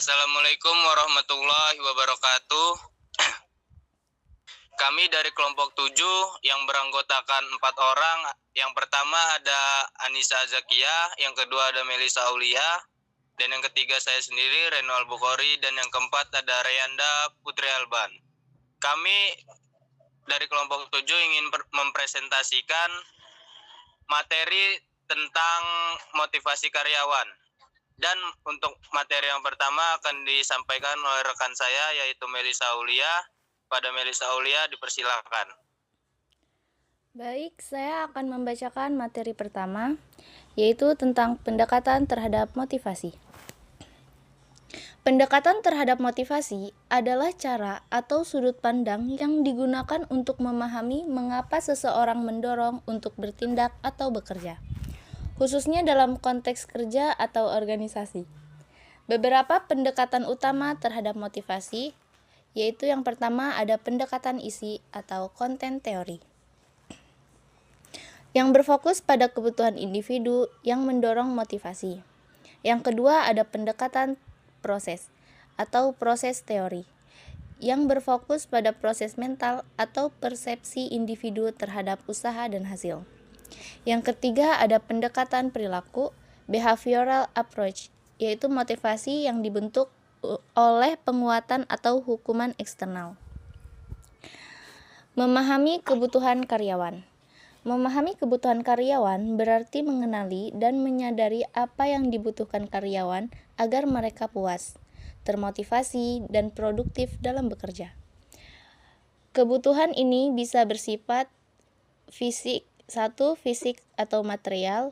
Assalamualaikum warahmatullahi wabarakatuh. Kami dari kelompok 7 yang beranggotakan 4 orang. Yang pertama ada Anissa Zakia, yang kedua ada Melisa Aulia, dan yang ketiga saya sendiri, Reno Al-Bukhari, dan yang keempat ada Reyanda Putri Alban. Kami dari kelompok 7 ingin mempresentasikan materi tentang motivasi karyawan. Dan untuk materi yang pertama akan disampaikan oleh rekan saya, yaitu Melisa Aulia. Pada Melisa Aulia, dipersilakan. Baik, saya akan membacakan materi pertama, yaitu tentang pendekatan terhadap motivasi. Pendekatan terhadap motivasi adalah cara atau sudut pandang yang digunakan untuk memahami mengapa seseorang mendorong untuk bertindak atau bekerja, khususnya dalam konteks kerja atau organisasi. Beberapa pendekatan utama terhadap motivasi, yaitu yang pertama ada pendekatan isi atau content theory, yang berfokus pada kebutuhan individu yang mendorong motivasi. Yang kedua ada pendekatan proses atau proses teori, yang berfokus pada proses mental atau persepsi individu terhadap usaha dan hasil. Yang ketiga ada pendekatan perilaku, behavioral approach, yaitu motivasi yang dibentuk oleh penguatan atau hukuman eksternal. Memahami kebutuhan karyawan. Memahami kebutuhan karyawan berarti mengenali dan menyadari apa yang dibutuhkan karyawan agar mereka puas, termotivasi, dan produktif dalam bekerja. Kebutuhan ini bisa bersifat fisik, fisik atau material,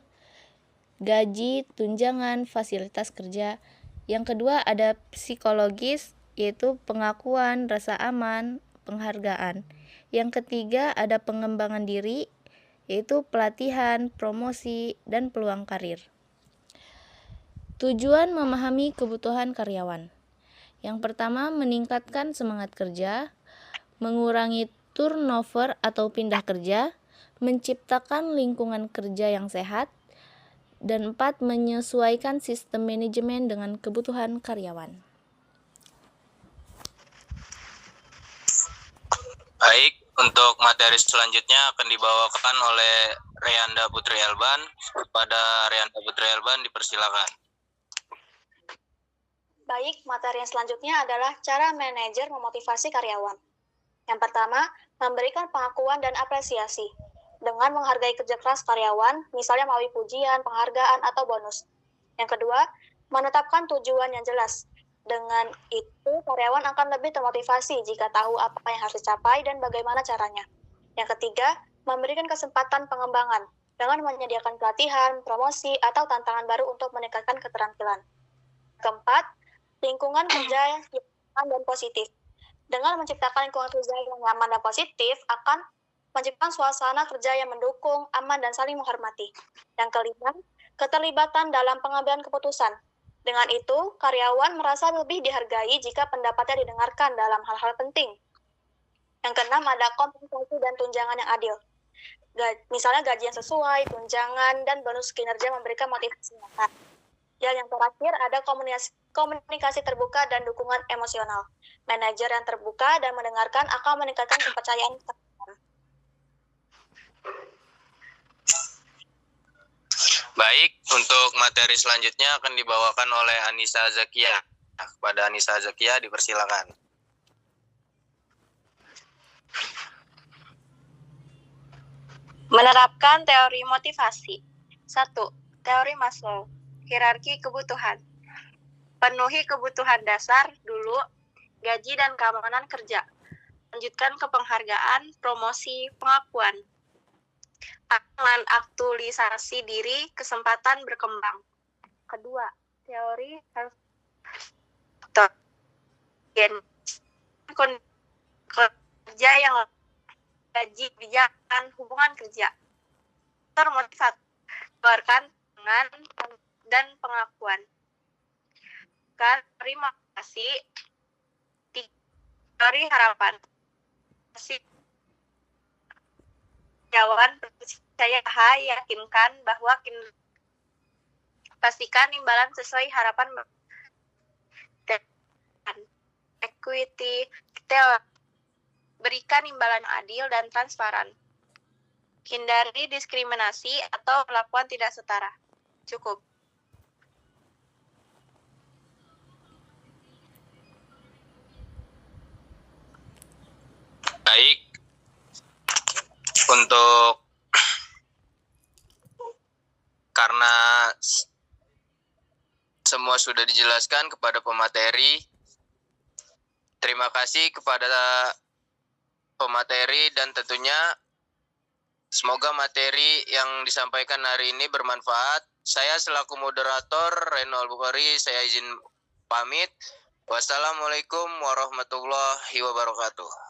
gaji, tunjangan, fasilitas kerja. Yang kedua ada psikologis, yaitu pengakuan, rasa aman, penghargaan. Yang ketiga ada pengembangan diri, yaitu pelatihan, promosi, dan peluang karir. Tujuan memahami kebutuhan karyawan. Yang pertama, meningkatkan semangat kerja, mengurangi turnover atau pindah kerja, menciptakan lingkungan kerja yang sehat, dan 4, menyesuaikan sistem manajemen dengan kebutuhan karyawan. Baik, untuk materi selanjutnya akan dibawakan oleh Reyanda Putri Alban. Pada Reyanda Putri Alban, dipersilakan. Baik, materi yang selanjutnya adalah cara manajer memotivasi karyawan. Yang pertama, memberikan pengakuan dan apresiasi dengan menghargai kerja keras karyawan, misalnya melalui pujian, penghargaan, atau bonus. Yang kedua, menetapkan tujuan yang jelas. Dengan itu, karyawan akan lebih termotivasi jika tahu apa yang harus dicapai dan bagaimana caranya. Yang ketiga, memberikan kesempatan pengembangan dengan menyediakan pelatihan, promosi, atau tantangan baru untuk meningkatkan keterampilan. Keempat, lingkungan kerja yang nyaman dan positif. Dengan menciptakan lingkungan kerja yang nyaman dan positif, akan menciptakan suasana kerja yang mendukung, aman, dan saling menghormati. Yang kelima, keterlibatan dalam pengambilan keputusan. Dengan itu, karyawan merasa lebih dihargai jika pendapatnya didengarkan dalam hal-hal penting. Yang keenam, ada kompensasi dan tunjangan yang adil. Misalnya gaji yang sesuai, tunjangan, dan bonus kinerja memberikan motivasi nyata. Dan yang terakhir, ada komunikasi terbuka dan dukungan emosional. Manajer yang terbuka dan mendengarkan akan meningkatkan kepercayaan karyawan. Baik, untuk materi selanjutnya akan dibawakan oleh Anissa Zakia. Kepada Anissa Zakia, dipersilakan. Menerapkan teori motivasi. 1. Teori Maslow. Hierarki kebutuhan. Penuhi kebutuhan dasar dulu, gaji dan keamanan kerja. Lanjutkan ke penghargaan, promosi, pengakuan. Dengan aktualisasi diri, kesempatan berkembang. Kedua, teori kerja yang gaji, kebijakan, hubungan kerja. Termotivasi, keluarkan dengan dan pengakuan. Terima kasih. Teori harapan. Karyawan percaya yakinkan bahwa pastikan imbalan sesuai harapan. equity, retail. Berikan imbalan adil dan transparan. Hindari diskriminasi atau perlakuan tidak setara. Cukup. Baik, untuk karena semua sudah dijelaskan kepada pemateri, terima kasih kepada pemateri dan tentunya semoga materi yang disampaikan hari ini bermanfaat. Saya selaku moderator Reno Al-Bukhari, saya izin pamit. Wassalamualaikum warahmatullahi wabarakatuh.